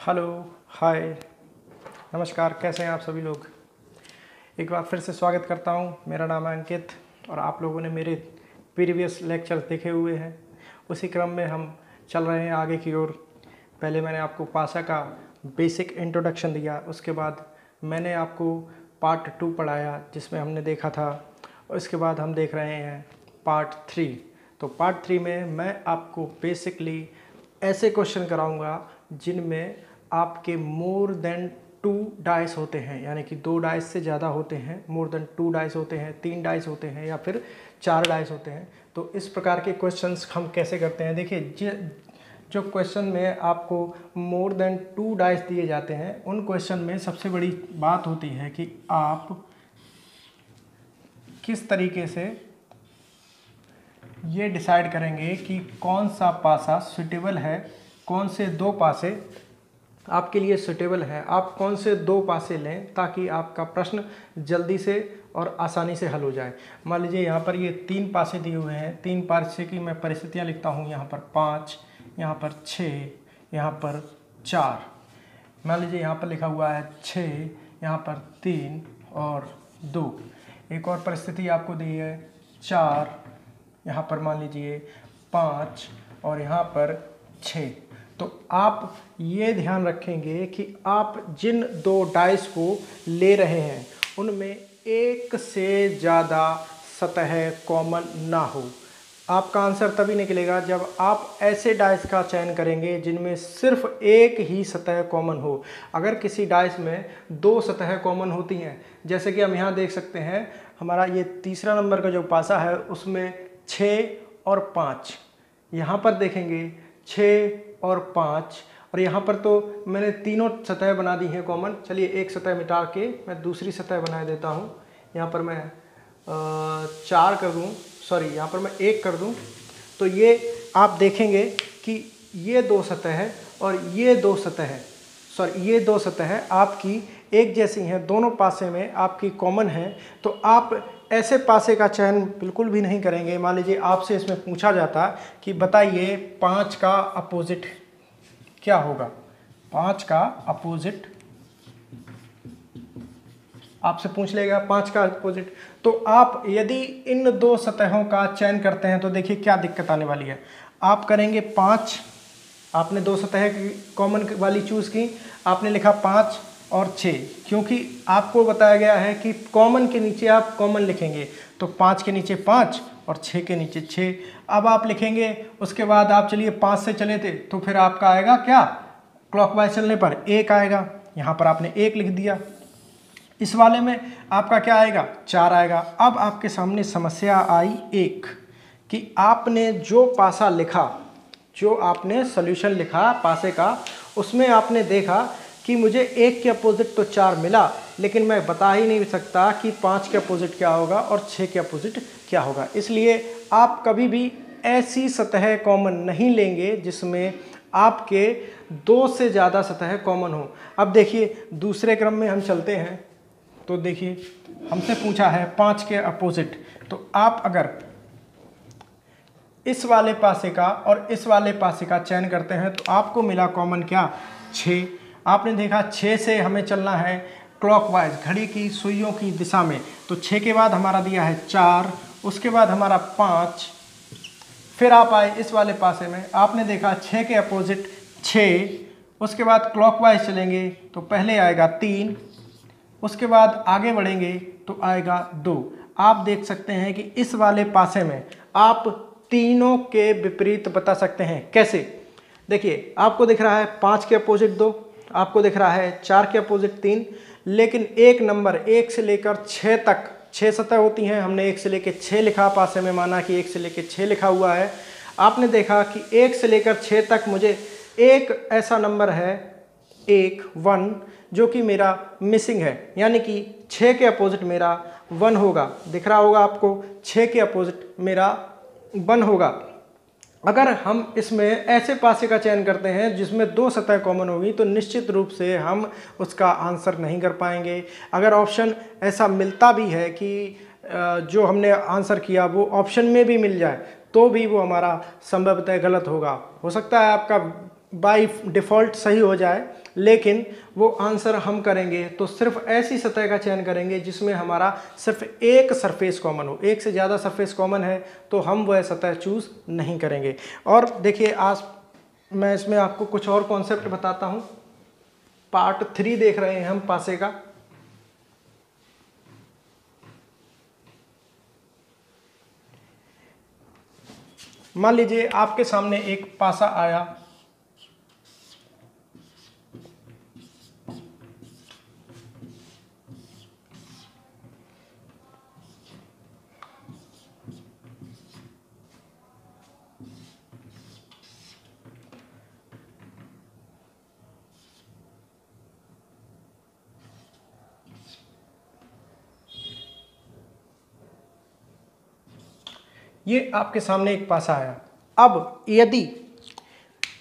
Hello, हाय, नमस्कार। कैसे हैं आप सभी लोग। एक बार फिर से स्वागत करता हूं। मेरा नाम है अंकित और आप लोगों ने मेरे प्रीवियस लेक्चर्स देखे हुए हैं। उसी क्रम में हम चल रहे हैं आगे की ओर। पहले मैंने आपको पासा का बेसिक इंट्रोडक्शन दिया, उसके बाद मैंने आपको पार्ट 2 पढ़ाया जिसमें हमने देखा था, और इसके बाद हम देख रहे हैं पार्ट 3। तो पार्ट 3 में मैं आपको बेसिकली ऐसे क्वेश्चन कराऊंगा जिनमें आपके मोर देन 2 डाइस होते हैं, यानी कि 2 डाइस से ज़्यादा होते हैं, मोर देन 2 डाइस होते हैं, 3 डाइस होते हैं या फिर 4 डाइस होते हैं। तो इस प्रकार के क्वेश्चंस हम कैसे करते हैं। देखिए, जो क्वेश्चन में आपको मोर देन 2 डाइस दिए जाते हैं, उन क्वेश्चन में सबसे बड़ी बात होती है कि आप किस तरीके से ये डिसाइड करेंगे कि कौन सा पासा सुटेबल है, कौन से 2 पासे आपके लिए सुटेबल है, आप कौन से 2 पासे लें ताकि आपका प्रश्न जल्दी से और आसानी से हल हो जाए। मान लीजिए यहाँ पर ये 3 पासे दिए हुए हैं, 3 पासे की मैं परिस्थितियाँ लिखता हूँ। यहाँ पर 5, यहाँ पर 6, यहाँ पर 4। मान लीजिए यहाँ पर लिखा हुआ है 6, यहाँ पर 3 और 2। एक और परिस्थिति आपको दी है 4, यहाँ पर मान लीजिए 5 और यहाँ पर 6। तो आप ये ध्यान रखेंगे कि आप जिन 2 डाइस को ले रहे हैं उनमें एक से ज़्यादा सतह कॉमन ना हो। आपका आंसर तभी निकलेगा जब आप ऐसे डाइस का चयन करेंगे जिनमें सिर्फ एक ही सतह कॉमन हो। अगर किसी डाइस में 2 सतह कॉमन होती हैं, जैसे कि हम यहाँ देख सकते हैं, हमारा ये तीसरा नंबर का जो पासा है उसमें 6 और 5, यहाँ पर देखेंगे 6 और 5, और यहाँ पर तो मैंने तीनों सतह बना दी हैं कॉमन। चलिए एक सतह मिटा के मैं दूसरी सतह बना देता हूँ। यहाँ पर मैं 4 कर दूँ, सॉरी यहाँ पर मैं 1 कर दूँ, तो ये आप देखेंगे कि ये 2 सतह है और ये 2 सतह है, सॉरी ये 2 सतह आपकी एक जैसी हैं, दोनों पासे में आपकी कॉमन है। तो आप ऐसे पासे का चयन बिल्कुल भी नहीं करेंगे। मान लीजिए आपसे इसमें पूछा जाता कि बताइए 5 का अपोजिट क्या होगा। 5 का अपोजिट आपसे पूछ लेगा, 5 का अपोजिट। तो आप यदि इन 2 सतहों का चयन करते हैं तो देखिए क्या दिक्कत आने वाली है। आप करेंगे 5, आपने 2 सतह की कॉमन वाली चूज़ की, आपने लिखा 5 और 6, क्योंकि आपको बताया गया है कि कॉमन के नीचे आप कॉमन लिखेंगे। तो 5 के नीचे 5 और 6 के नीचे 6। अब आप लिखेंगे, उसके बाद आप चलिए 5 से चले थे तो फिर आपका आएगा क्या, क्लॉकवाइज चलने पर 1 आएगा। यहाँ पर आपने 1 लिख दिया। इस वाले में आपका क्या आएगा, 4 आएगा। अब आपके सामने समस्या आई एक कि आपने जो पासा लिखा, जो आपने सॉल्यूशन लिखा पासे का, उसमें आपने देखा कि मुझे 1 के अपोजिट तो 4 मिला, लेकिन मैं बता ही नहीं सकता कि 5 के अपोजिट क्या होगा और 6 के अपोजिट क्या होगा। इसलिए आप कभी भी ऐसी सतह कॉमन नहीं लेंगे जिसमें आपके 2 से ज़्यादा सतह कॉमन हो। अब देखिए दूसरे क्रम में हम चलते हैं। तो देखिए हमसे पूछा है 5 के अपोजिट, तो आप अगर इस वाले पासे का और इस वाले पासे का चयन करते हैं तो आपको मिला कॉमन क्या, 6। आपने देखा 6 से हमें चलना है क्लॉकवाइज, घड़ी की सुइयों की दिशा में। तो 6 के बाद हमारा दिया है 4, उसके बाद हमारा 5। फिर आप आए इस वाले पासे में, आपने देखा 6 के अपोजिट 6, उसके बाद क्लॉकवाइज चलेंगे तो पहले आएगा 3, उसके बाद आगे बढ़ेंगे तो आएगा 2। आप देख सकते हैं कि इस वाले पासे में आप तीनों के विपरीत बता सकते हैं। कैसे, देखिए आपको दिख रहा है 5 के अपोजिट 2, आपको दिख रहा है 4 के अपोजिट 3, लेकिन एक नंबर 1 से लेकर 6 तक 6 सतह होती हैं। हमने 1 से लेकर 6 लिखा, पासे में माना कि 1 से लेकर 6 लिखा हुआ है। आपने देखा कि 1 से लेकर 6 तक मुझे एक ऐसा नंबर है 1 जो कि मेरा मिसिंग है, यानी कि 6 के अपोजिट मेरा 1 होगा। दिख रहा होगा आपको, 6 के अपोजिट मेरा 1 होगा। अगर हम इसमें ऐसे पासे का चयन करते हैं जिसमें 2 सतह कॉमन होगी तो निश्चित रूप से हम उसका आंसर नहीं कर पाएंगे। अगर ऑप्शन ऐसा मिलता भी है कि जो हमने आंसर किया वो ऑप्शन में भी मिल जाए तो भी वो हमारा संभवतः गलत होगा। हो सकता है आपका बाय डिफ़ॉल्ट सही हो जाए, लेकिन वो आंसर हम करेंगे तो सिर्फ ऐसी सतह का चयन करेंगे जिसमें हमारा सिर्फ एक सरफेस कॉमन हो। एक से ज़्यादा सरफेस कॉमन है तो हम वह सतह चूज़ नहीं करेंगे। और देखिए, आज मैं इसमें आपको कुछ और कॉन्सेप्ट बताता हूँ। पार्ट 3 देख रहे हैं हम पासे का। मान लीजिए आपके सामने एक पासा आया, ये आपके सामने एक पासा आया। अब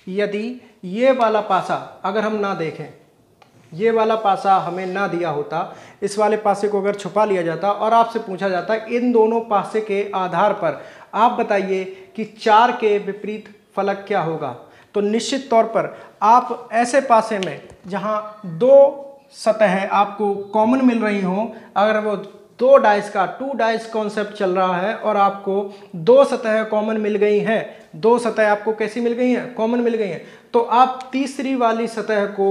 यदि ये वाला पासा अगर हम ना देखें, ये वाला पासा हमें ना दिया होता, इस वाले पासे को अगर छुपा लिया जाता और आपसे पूछा जाता इन दोनों पासे के आधार पर आप बताइए कि 4 के विपरीत फलक क्या होगा, तो निश्चित तौर पर आप ऐसे पासे में जहां 2 सतह आपको कॉमन मिल रही हों, अगर वो 2 डाइस का 2 डाइस कॉन्सेप्ट चल रहा है और आपको 2 सतह कॉमन मिल गई हैं, 2 सतह आपको कैसी मिल गई हैं, कॉमन मिल गई हैं, तो आप तीसरी वाली सतह को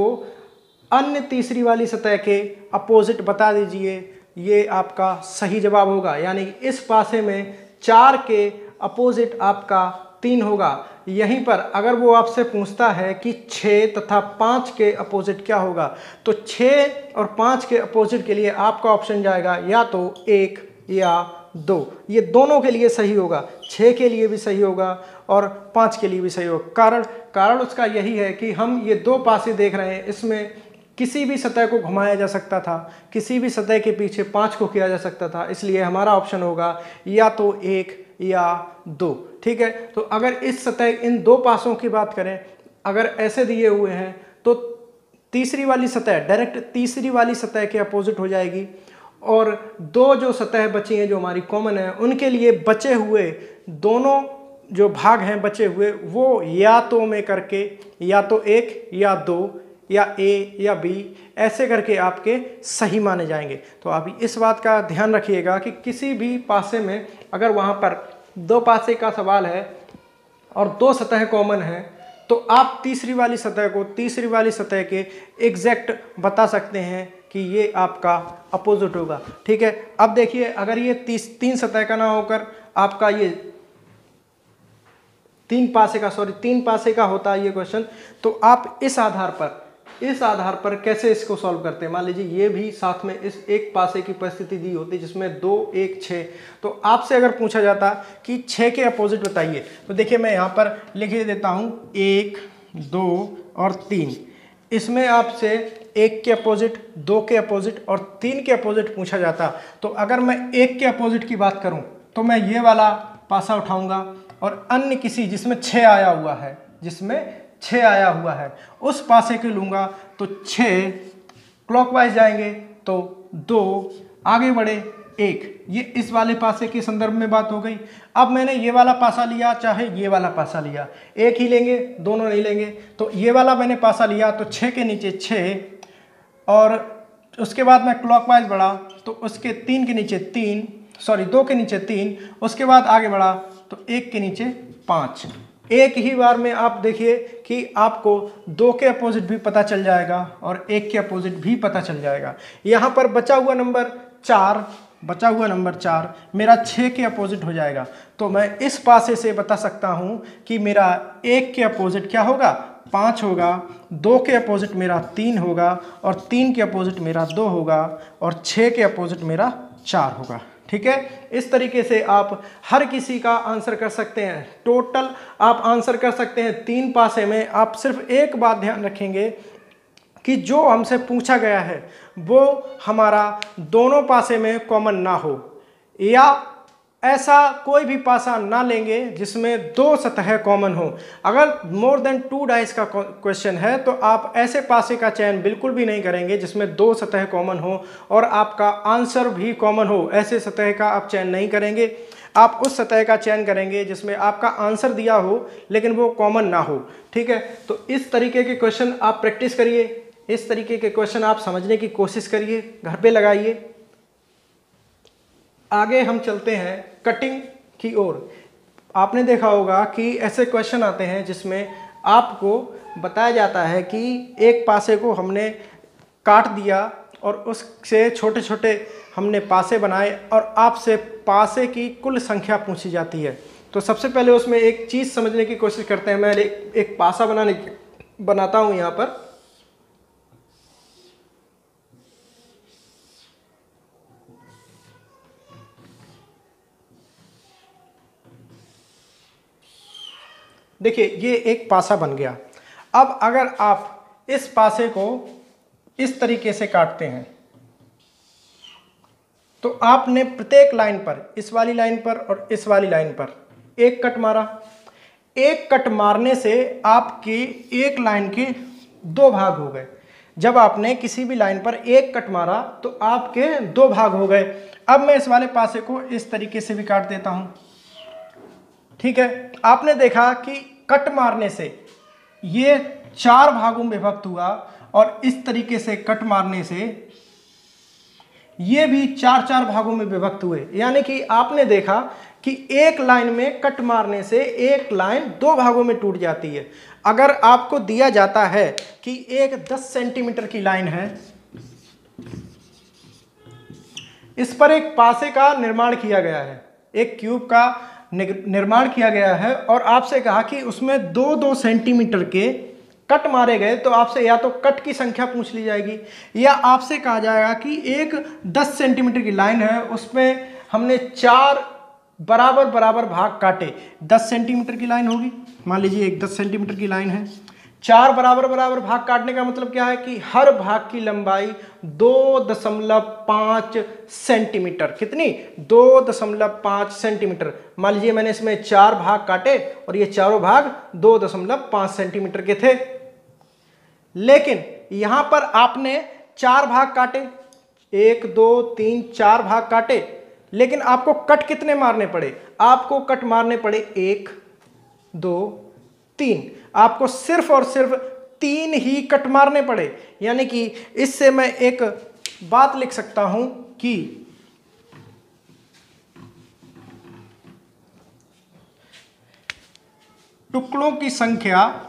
अन्य तीसरी वाली सतह के अपोजिट बता दीजिए। ये आपका सही जवाब होगा। यानी इस पासे में 4 के अपोजिट आपका 3 होगा। यहीं पर अगर वो आपसे पूछता है कि 6 तथा 5 के अपोजिट क्या होगा, तो 6 और 5 के अपोजिट के लिए आपका ऑप्शन जाएगा या तो 1 या 2। ये दोनों के लिए सही होगा, 6 के लिए भी सही होगा और 5 के लिए भी सही होगा। कारण उसका यही है कि हम ये 2 पासे देख रहे हैं, इसमें किसी भी सतह को घुमाया जा सकता था, किसी भी सतह के पीछे 5 को किया जा सकता था, इसलिए हमारा ऑप्शन होगा या तो 1 या 2। ठीक है, तो अगर इस सतह इन 2 पासों की बात करें, अगर ऐसे दिए हुए हैं तो तीसरी वाली सतह डायरेक्ट तीसरी वाली सतह के अपोजिट हो जाएगी और 2 जो सतह बची हैं जो हमारी कॉमन है, उनके लिए बचे हुए दोनों जो भाग हैं बचे हुए वो या तो में करके या तो 1 या 2 या A या B ऐसे करके आपके सही माने जाएंगे। तो आप इस बात का ध्यान रखिएगा कि किसी भी पासे में अगर वहाँ पर 2 पासे का सवाल है और 2 सतह कॉमन है, तो आप तीसरी वाली सतह को तीसरी वाली सतह के एग्जैक्ट बता सकते हैं कि ये आपका अपोजिट होगा। ठीक है, अब देखिए अगर ये 3 सतह का ना होकर आपका ये 3 पासे का होता है ये क्वेश्चन, तो आप इस आधार पर कैसे इसको सॉल्व करते हैं। मान लीजिए ये भी साथ में इस एक पासे की परिस्थिति दी होती जिसमें 2 1 6, तो आपसे अगर पूछा जाता कि 6 के अपोजिट बताइए, तो देखिए मैं यहाँ पर लिख देता हूँ 1 2 और 3। इसमें आपसे 1 के अपोजिट 2 के अपोजिट और 3 के अपोजिट पूछा जाता, तो अगर मैं 1 के अपोजिट की बात करूँ तो मैं ये वाला पासा उठाऊँगा और अन्य किसी जिसमें 6 आया हुआ है उस पासे के लूँगा, तो 6 क्लॉकवाइज जाएंगे तो 2 आगे बढ़े 1, ये इस वाले पासे के संदर्भ में बात हो गई। अब मैंने ये वाला पासा लिया चाहे ये वाला पासा लिया, एक ही लेंगे, दोनों नहीं लेंगे। तो ये वाला मैंने पासा लिया तो 6 के नीचे 6 और उसके बाद मैं क्लॉकवाइज बढ़ा तो उसके 2 के नीचे 3, उसके बाद आगे बढ़ा तो 1 के नीचे 5। एक ही बार में आप देखिए कि आपको 2 के अपोजिट भी पता चल जाएगा और 1 के अपोजिट भी पता चल जाएगा। यहाँ पर बचा हुआ नंबर 4 मेरा 6 के अपोजिट हो जाएगा। तो मैं इस पासे से बता सकता हूँ कि मेरा 1 के अपोजिट क्या होगा, 5 होगा, 2 के अपोजिट मेरा 3 होगा और 3 के अपोजिट मेरा 2 होगा और 6 के अपोजिट मेरा 4 होगा। ठीक है, इस तरीके से आप हर किसी का आंसर कर सकते हैं। टोटल आप आंसर कर सकते हैं 3 पासे में। आप सिर्फ एक बात ध्यान रखेंगे कि जो हमसे पूछा गया है वो हमारा दोनों पासे में कॉमन ना हो, या ऐसा कोई भी पासा ना लेंगे जिसमें 2 सतह कॉमन हो। अगर मोर देन 2 डाइस का क्वेश्चन है तो आप ऐसे पासे का चयन बिल्कुल भी नहीं करेंगे जिसमें 2 सतह कॉमन हो और आपका आंसर भी कॉमन हो, ऐसे सतह का आप चयन नहीं करेंगे। आप उस सतह का चयन करेंगे जिसमें आपका आंसर दिया हो लेकिन वो कॉमन ना हो। ठीक है, तो इस तरीके के क्वेश्चन आप प्रैक्टिस करिए, इस तरीके के क्वेश्चन आप समझने की कोशिश करिए, घर पे लगाइए। आगे हम चलते हैं कटिंग की ओर। आपने देखा होगा कि ऐसे क्वेश्चन आते हैं जिसमें आपको बताया जाता है कि एक पासे को हमने काट दिया और उससे छोटे छोटे हमने पासे बनाए और आपसे पासे की कुल संख्या पूछी जाती है। तो सबसे पहले उसमें एक चीज़ समझने की कोशिश करते हैं। मैं एक पासा बनाता हूँ यहाँ पर। देखिए ये एक पासा बन गया। अब अगर आप इस पासे को इस तरीके से काटते हैं तो आपने प्रत्येक लाइन पर, इस वाली लाइन पर और इस वाली लाइन पर एक कट मारा। एक कट मारने से आपकी एक लाइन के दो भाग हो गए। जब आपने किसी भी लाइन पर एक कट मारा तो आपके दो भाग हो गए। अब मैं इस वाले पासे को इस तरीके से भी काट देता हूं। ठीक है, आपने देखा कि कट मारने से ये चार भागों में विभक्त हुआ और इस तरीके से कट मारने से ये भी चार चार भागों में विभक्त हुए। यानी कि आपने देखा कि एक लाइन में कट मारने से एक लाइन दो भागों में टूट जाती है। अगर आपको दिया जाता है कि एक 10 सेंटीमीटर की लाइन है, इस पर एक पासे का निर्माण किया गया है, एक क्यूब का निर्माण किया गया है और आपसे कहा कि उसमें 2-2 सेंटीमीटर के कट मारे गए, तो आपसे या तो कट की संख्या पूछ ली जाएगी या आपसे कहा जाएगा कि एक 10 सेंटीमीटर की लाइन है, उसमें हमने चार बराबर बराबर भाग काटे। 10 सेंटीमीटर की लाइन होगी, मान लीजिए एक 10 सेंटीमीटर की लाइन है, चार बराबर बराबर भाग काटने का मतलब क्या है कि हर भाग की लंबाई 2.5 सेंटीमीटर। कितनी? 2.5 सेंटीमीटर। मान लीजिए मैंने इसमें चार भाग काटे और ये चारों भाग 2.5 सेंटीमीटर के थे। लेकिन यहां पर आपने चार भाग काटे, 1 2 3 4 भाग काटे, लेकिन आपको कट कितने मारने पड़े? आपको कट मारने पड़े 1 2 3। आपको सिर्फ और सिर्फ 3 ही कट मारने पड़े। यानी कि इससे मैं एक बात लिख सकता हूं कि टुकड़ों की संख्या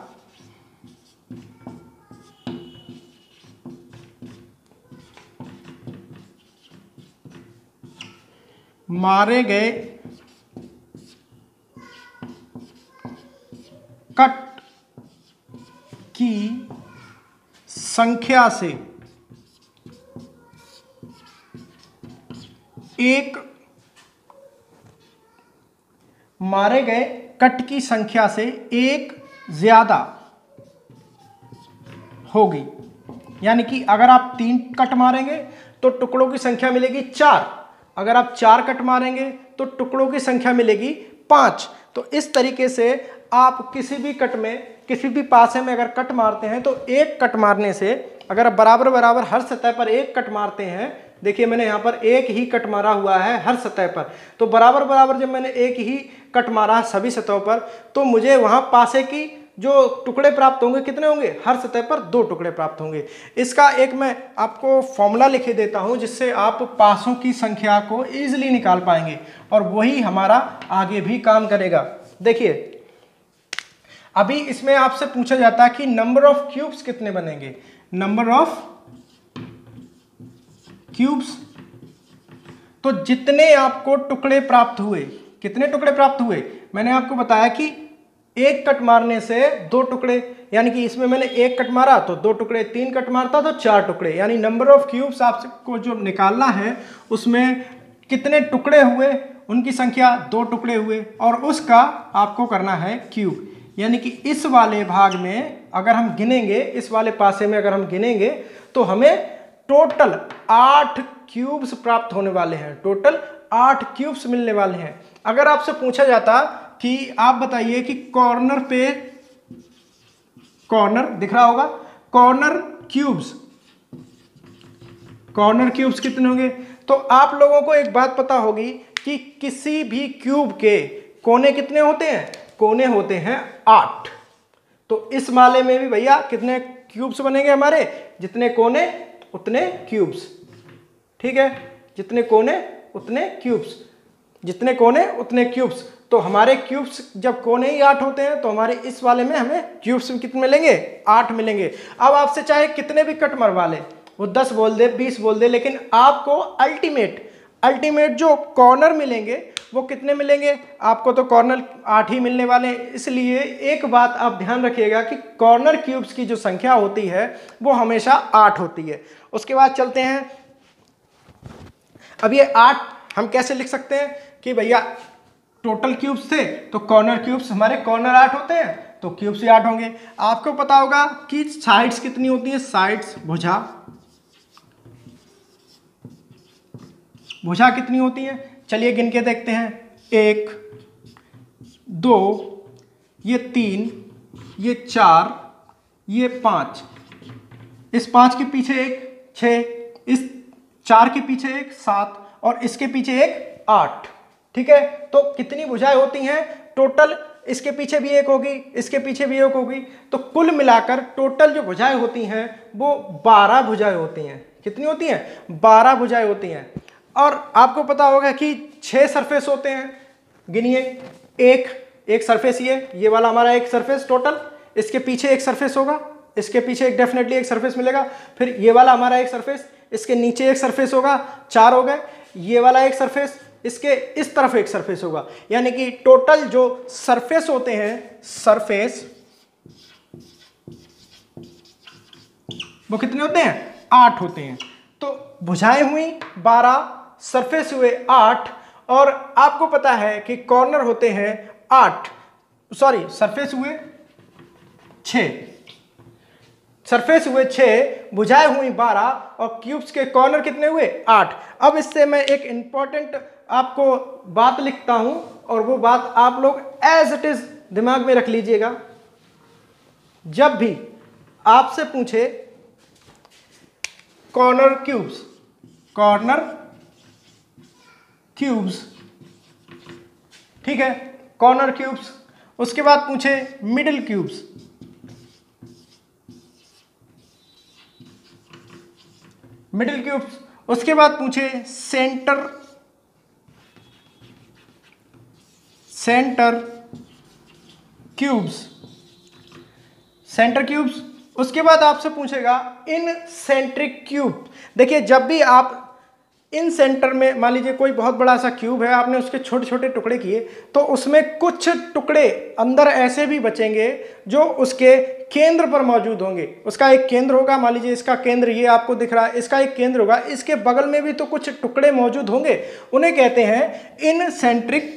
मारे गए कट की संख्या से एक मारे गए कट की संख्या से एक ज्यादा होगी। यानी कि अगर आप 3 कट मारेंगे तो टुकड़ों की संख्या मिलेगी 4। अगर आप 4 कट मारेंगे तो टुकड़ों की संख्या मिलेगी 5। तो इस तरीके से आप किसी भी कट में, किसी भी पासे में अगर कट मारते हैं तो एक कट मारने से, अगर आप बराबर बराबर हर सतह पर एक कट मारते हैं, देखिए मैंने यहाँ पर एक ही कट मारा हुआ है हर सतह पर, तो बराबर बराबर जब मैंने एक ही कट मारा सभी सतहों पर, तो मुझे वहाँ पासे की जो टुकड़े प्राप्त होंगे कितने होंगे? हर सतह पर 2 टुकड़े प्राप्त होंगे। इसका एक मैं आपको फॉर्मूला लिखे देता हूँ जिससे आप पासों की संख्या को ईजिली निकाल पाएंगे और वही हमारा आगे भी काम करेगा। देखिए अभी इसमें आपसे पूछा जाता है कि नंबर ऑफ क्यूब्स कितने बनेंगे। नंबर ऑफ क्यूब्स, तो जितने आपको टुकड़े प्राप्त हुए, कितने टुकड़े प्राप्त हुए? मैंने आपको बताया कि एक कट मारने से 2 टुकड़े, यानी कि इसमें मैंने एक कट मारा तो 2 टुकड़े, 3 कट मारता तो 4 टुकड़े। यानी नंबर ऑफ क्यूब्स आपको जो निकालना है उसमें कितने टुकड़े हुए, उनकी संख्या 2 टुकड़े हुए और उसका आपको करना है क्यूब। यानी कि इस वाले भाग में अगर हम गिनेंगे, इस वाले पासे में अगर हम गिनेंगे तो हमें टोटल 8 क्यूब्स प्राप्त होने वाले हैं। टोटल 8 क्यूब्स मिलने वाले हैं। अगर आपसे पूछा जाता कि आप बताइए कि कॉर्नर पे, कॉर्नर दिख रहा होगा, कॉर्नर क्यूब्स कितने होंगे, तो आप लोगों को एक बात पता होगी कि किसी भी क्यूब के कोने कितने होते हैं, कोने होते हैं 8। तो इस वाले में भी भैया कितने क्यूब्स बनेंगे हमारे, जितने कोने उतने क्यूब्स। ठीक है, जितने कोने उतने क्यूब्स, जितने कोने उतने क्यूब्स। तो हमारे क्यूब्स जब कोने ही 8 होते हैं तो हमारे इस वाले में हमें क्यूब्स कितने मिलेंगे, 8 मिलेंगे। अब आपसे चाहे कितने भी कट मरवा ले, वो 10 बोल दे 20 बोल दे, लेकिन आपको अल्टीमेट जो कॉर्नर मिलेंगे वो कितने मिलेंगे, आपको तो कॉर्नर 8 ही मिलने वाले हैं। इसलिए एक बात आप ध्यान रखिएगा कि कॉर्नर क्यूब्स की जो संख्या होती है वो हमेशा 8 होती है। उसके बाद चलते हैं, अब ये 8 हम कैसे लिख सकते हैं कि भैया टोटल क्यूब्स थे तो कॉर्नर क्यूब्स हमारे कॉर्नर 8 होते हैं तो क्यूब्स ही 8 होंगे। आपको पता होगा कि साइड्स कितनी होती है, साइड्स भुजा कितनी होती है, चलिए गिन के देखते हैं। 1 2 ये 3 ये 4 ये 5, इस 5 के पीछे एक 6, इस 4 के पीछे एक 7 और इसके पीछे एक 8। ठीक है, तो कितनी भुजाएं होती हैं टोटल, इसके पीछे भी एक होगी, इसके पीछे भी एक होगी, तो कुल मिलाकर टोटल जो भुजाएं होती हैं वो 12 भुजाएं होती हैं। कितनी होती हैं, 12 भुजाएं होती हैं। और आपको पता होगा कि 6 सरफेस होते हैं, गिनिए। एक सरफेस ये वाला हमारा एक सरफेस टोटल, इसके पीछे एक सरफेस होगा, इसके पीछे एक डेफिनेटली एक सरफेस मिलेगा, फिर ये वाला हमारा एक सरफेस, इसके नीचे एक सरफेस होगा, 4 हो गए। ये वाला एक सरफेस, इसके इस तरफ एक सरफेस होगा, यानी कि टोटल जो सरफेस होते हैं, सरफेस वो कितने होते हैं, 8 होते हैं। तो भुजाएं हुई 12, सरफेस हुए 8, और आपको पता है कि कॉर्नर होते हैं 8, सॉरी सरफेस हुए 6, सरफेस हुए 6, भुजाएं हुई 12 और क्यूब्स के कॉर्नर कितने हुए, 8। अब इससे मैं एक इंपॉर्टेंट आपको बात लिखता हूं और वो बात आप लोग एज इट इज दिमाग में रख लीजिएगा। जब भी आपसे पूछे कॉर्नर क्यूब्स, ठीक है, कॉर्नर क्यूब्स, उसके बाद पूछे मिडिल क्यूब्स, उसके बाद पूछे सेंटर क्यूब्स, उसके बाद आपसे पूछेगा इन सेंट्रिक क्यूब। देखिए जब भी आप इन सेंटर में, मान लीजिए कोई बहुत बड़ा सा क्यूब है, आपने उसके छोटे छोटे टुकड़े किए, तो उसमें कुछ टुकड़े अंदर ऐसे भी बचेंगे जो उसके केंद्र पर मौजूद होंगे। उसका एक केंद्र होगा, मान लीजिए इसका केंद्र ये आपको दिख रहा है, इसका एक केंद्र होगा, इसके बगल में भी तो कुछ टुकड़े मौजूद होंगे, उन्हें कहते हैं इन सेंट्रिक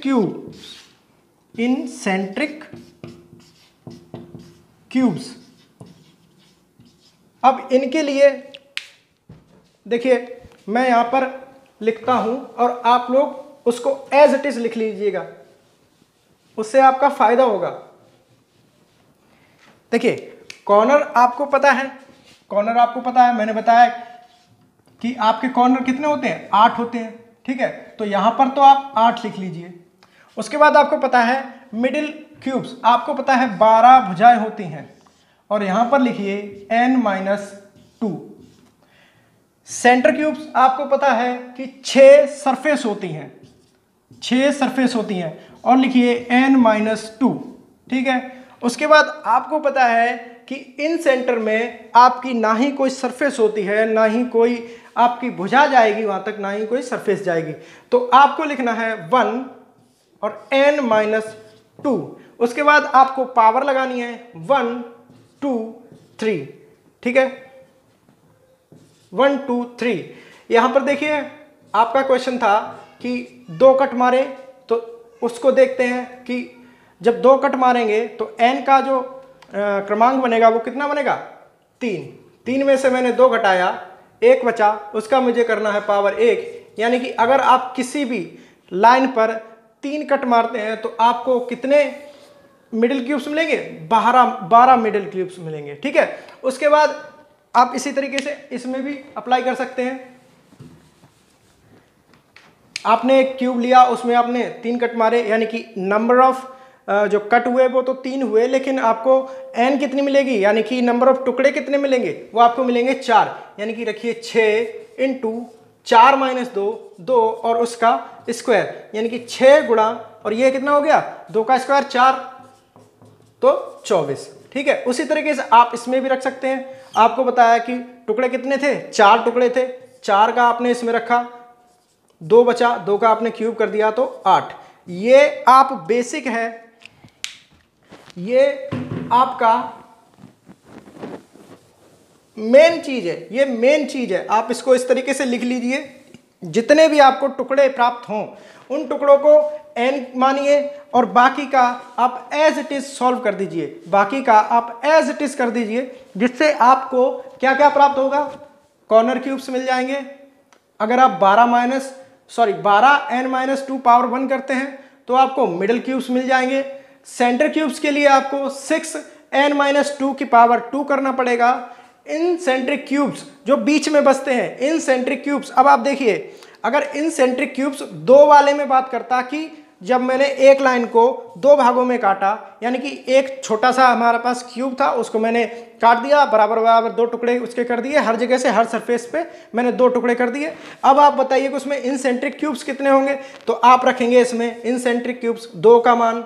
क्यूब्स। अब इनके लिए देखिए मैं यहां पर लिखता हूं और आप लोग उसको एज इट इज लिख लीजिएगा, उससे आपका फायदा होगा। देखिए कॉर्नर आपको पता है, मैंने बताया कि आपके कॉर्नर कितने होते हैं, 8 होते हैं। ठीक है, तो यहां पर तो आप 8 लिख लीजिए। उसके बाद आपको पता है मिडिल क्यूब्स, आपको पता है 12 भुजाएं होती हैं, और यहां पर लिखिए n-2। सेंटर क्यूब्स आपको पता है कि 6 सरफेस होती हैं, और लिखिए n-2। ठीक है, उसके बाद आपको पता है कि इन सेंटर में आपकी ना ही कोई सरफेस होती है, ना ही कोई आपकी भुजा जाएगी वहां तक, ना ही कोई सरफेस जाएगी, तो आपको लिखना है 1 और n-2। उसके बाद आपको पावर लगानी है 1 2 3। ठीक है, 1 2 3। यहां पर देखिए आपका क्वेश्चन था कि 2 कट मारे, तो उसको देखते हैं कि जब 2 कट मारेंगे तो n का जो क्रमांक बनेगा वो कितना बनेगा, 3 में से मैंने 2 घटाया, 1 बचा, उसका मुझे करना है पावर 1। यानी कि अगर आप किसी भी लाइन पर 3 कट मारते हैं तो आपको कितने मिडिल क्यूब्स मिलेंगे, 12 मिडिल क्यूब्स मिलेंगे। ठीक है, उसके बाद आप इसी तरीके से इसमें भी अप्लाई कर सकते हैं। आपने एक क्यूब लिया, उसमें आपने 3 कट मारे, यानी कि नंबर ऑफ जो कट हुए वो तो 3 हुए, लेकिन आपको n कितनी मिलेगी, यानी कि नंबर ऑफ टुकड़े कितने मिलेंगे, वो आपको मिलेंगे 4। यानी कि रखिए 6 इंटू 4 माइनस 2, 2 और उसका स्क्वायर, यानी कि 6 गुणा, और ये कितना हो गया 2 का स्क्वायर 4, तो 24। ठीक है, उसी तरीके से आप इसमें भी रख सकते हैं। आपको बताया कि टुकड़े कितने थे, 4 टुकड़े थे, 4 का आपने इसमें रखा, 2 बचा, 2 का आपने क्यूब कर दिया तो 8। ये आप बेसिक है, ये आपका मेन चीज है, ये मेन चीज है। आप इसको इस तरीके से लिख लीजिए, जितने भी आपको टुकड़े प्राप्त हों उन टुकड़ों को n मानिए और बाकी का आप एज इट इज सॉल्व कर दीजिए, बाकी का आप एज इट इज कर दीजिए, जिससे आपको क्या क्या प्राप्त होगा, कॉर्नर क्यूब्स मिल जाएंगे। अगर आप 12n-2 पावर 1 करते हैं तो आपको मिडिल क्यूब्स मिल जाएंगे। सेंटर क्यूब्स के लिए आपको 6n-2 की पावर 2 करना पड़ेगा। इन सेंट्रिक क्यूब्स जो बीच में बसते हैं, इन सेंट्रिक क्यूब्स, अब आप देखिए, अगर इन सेंट्रिक क्यूब्स 2 वाले में बात करता कि जब मैंने एक लाइन को 2 भागों में काटा, यानी कि एक छोटा सा हमारे पास क्यूब था, उसको मैंने काट दिया, बराबर बराबर 2 टुकड़े उसके कर दिए, हर जगह से हर सरफेस पे मैंने 2 टुकड़े कर दिए। अब आप बताइए कि उसमें इनसेंट्रिक क्यूब्स कितने होंगे, तो आप रखेंगे इसमें इनसेंट्रिक क्यूब्स, 2 का मान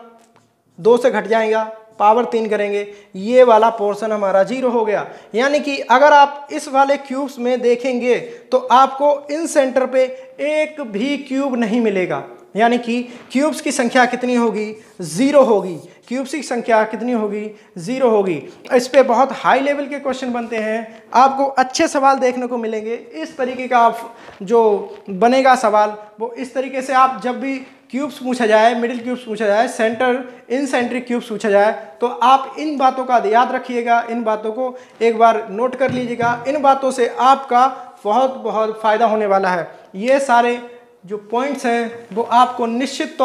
2 से घट जाएगा, पावर 3 करेंगे, ये वाला पोर्शन हमारा 0 हो गया। यानी कि अगर आप इस वाले क्यूब्स में देखेंगे तो आपको इन सेंटर पे एक भी क्यूब नहीं मिलेगा, यानी कि क्यूब्स की संख्या कितनी होगी, 0 होगी। क्यूब्स की संख्या कितनी होगी, 0 होगी। इस पे बहुत हाई लेवल के क्वेश्चन बनते हैं, आपको अच्छे सवाल देखने को मिलेंगे। इस तरीके का आप जो बनेगा सवाल, वो इस तरीके से आप जब भी क्यूब्स पूछा जाए, मिडिल क्यूब्स पूछा जाए, सेंटर इनसेंट्रिक क्यूब्स पूछा जाए, तो आप इन बातों का याद रखिएगा, इन बातों को एक बार नोट कर लीजिएगा। इन बातों से आपका बहुत बहुत फायदा होने वाला है। ये सारे जो पॉइंट्स हैं वो आपको निश्चित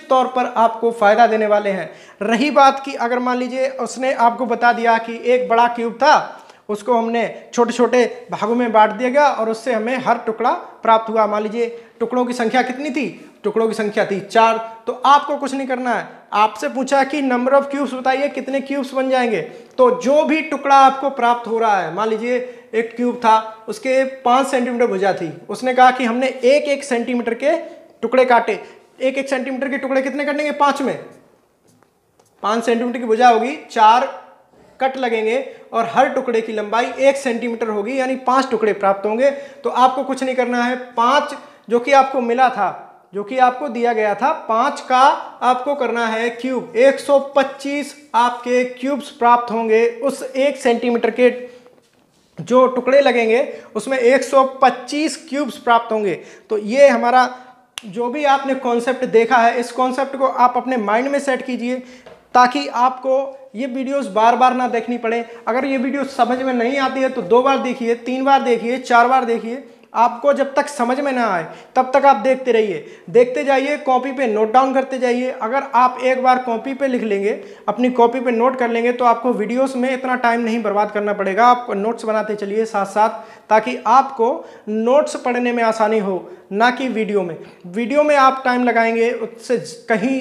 तौर पर आपको फायदा देने वाले हैं। रही बात की, अगर मान लीजिए उसने आपको बता दिया कि एक बड़ा क्यूब था, उसको हमने छोटे छोटे भागों में बांट दिया गया और उससे हमें हर टुकड़ा प्राप्त हुआ। मान लीजिए टुकड़ों की संख्या कितनी थी, टुकड़ों की संख्या थी 4, तो आपको कुछ नहीं करना है। आपसे पूछा कि नंबर ऑफ क्यूब्स बताइए, कितने क्यूब्स बन जाएंगे, तो जो भी टुकड़ा आपको प्राप्त हो रहा है, मान लीजिए एक क्यूब था, उसके 5 सेंटीमीटर भुजा थी, उसने कहा कि हमने 1-1 सेंटीमीटर के टुकड़े काटे। 1-1 सेंटीमीटर के टुकड़े कितने कटेंगे, 5 में, 5 सेंटीमीटर की भुजा होगी, 4 कट लगेंगे और हर टुकड़े की लंबाई 1 सेंटीमीटर होगी, यानी 5 टुकड़े प्राप्त होंगे। तो आपको कुछ नहीं करना है, 5 जो कि आपको मिला था, जो कि आपको दिया गया था, 5 का आपको करना है क्यूब। 125 आपके क्यूब्स प्राप्त होंगे। उस 1 सेंटीमीटर के जो टुकड़े लगेंगे उसमें 125 क्यूब्स प्राप्त होंगे। तो ये हमारा जो भी आपने कॉन्सेप्ट देखा है, इस कॉन्सेप्ट को आप अपने माइंड में सेट कीजिए, ताकि आपको ये वीडियोस बार बार ना देखनी पड़े। अगर ये वीडियो समझ में नहीं आती है तो 2 बार देखिए, 3 बार देखिए, 4 बार देखिए। आपको जब तक समझ में ना आए तब तक आप देखते रहिए, देखते जाइए, कॉपी पे नोट डाउन करते जाइए। अगर आप एक बार कॉपी पे लिख लेंगे, अपनी कॉपी पे नोट कर लेंगे, तो आपको वीडियोस में इतना टाइम नहीं बर्बाद करना पड़ेगा। आप नोट्स बनाते चलिए साथ साथ, ताकि आपको नोट्स पढ़ने में आसानी हो, ना कि वीडियो में। वीडियो में आप टाइम लगाएंगे, उससे कहीं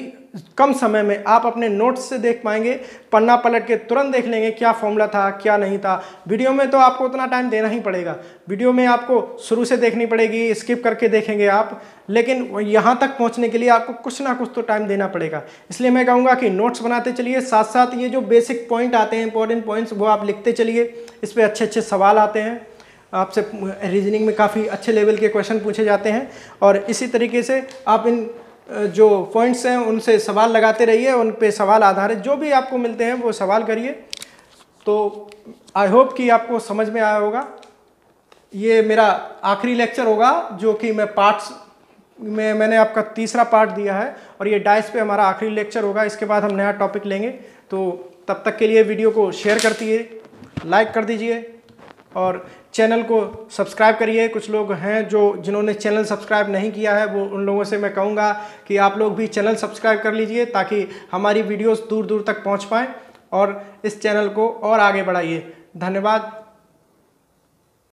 कम समय में आप अपने नोट्स से देख पाएंगे, पन्ना पलट के तुरंत देख लेंगे क्या फॉर्मूला था क्या नहीं था। वीडियो में तो आपको उतना टाइम देना ही पड़ेगा, वीडियो में आपको शुरू से देखनी पड़ेगी, स्किप करके देखेंगे आप, लेकिन यहाँ तक पहुँचने के लिए आपको कुछ ना कुछ तो टाइम देना पड़ेगा। इसलिए मैं कहूँगा कि नोट्स बनाते चलिए, साथ साथ ये जो बेसिक पॉइंट आते हैं, इंपॉर्टेंट पॉइंट्स, वो आप लिखते चलिए। इस पर अच्छे अच्छे सवाल आते हैं, आपसे रीजनिंग में काफ़ी अच्छे लेवल के क्वेश्चन पूछे जाते हैं। और इसी तरीके से आप इन जो पॉइंट्स हैं उनसे सवाल लगाते रहिए, उन पे सवाल आधारित जो भी आपको मिलते हैं वो सवाल करिए। तो आई होप कि आपको समझ में आया होगा। ये मेरा आखिरी लेक्चर होगा, जो कि मैं पार्ट्स में मैंने आपका तीसरा पार्ट दिया है, और ये डाइस पे हमारा आखिरी लेक्चर होगा। इसके बाद हम नया टॉपिक लेंगे। तो तब तक के लिए वीडियो को शेयर करतीए, लाइक कर दीजिए और चैनल को सब्सक्राइब करिए। कुछ लोग हैं जिन्होंने चैनल सब्सक्राइब नहीं किया है, वो उन लोगों से मैं कहूँगा कि आप लोग भी चैनल सब्सक्राइब कर लीजिए, ताकि हमारी वीडियोस दूर दूर तक पहुँच पाएँ और इस चैनल को और आगे बढ़ाइए। धन्यवाद।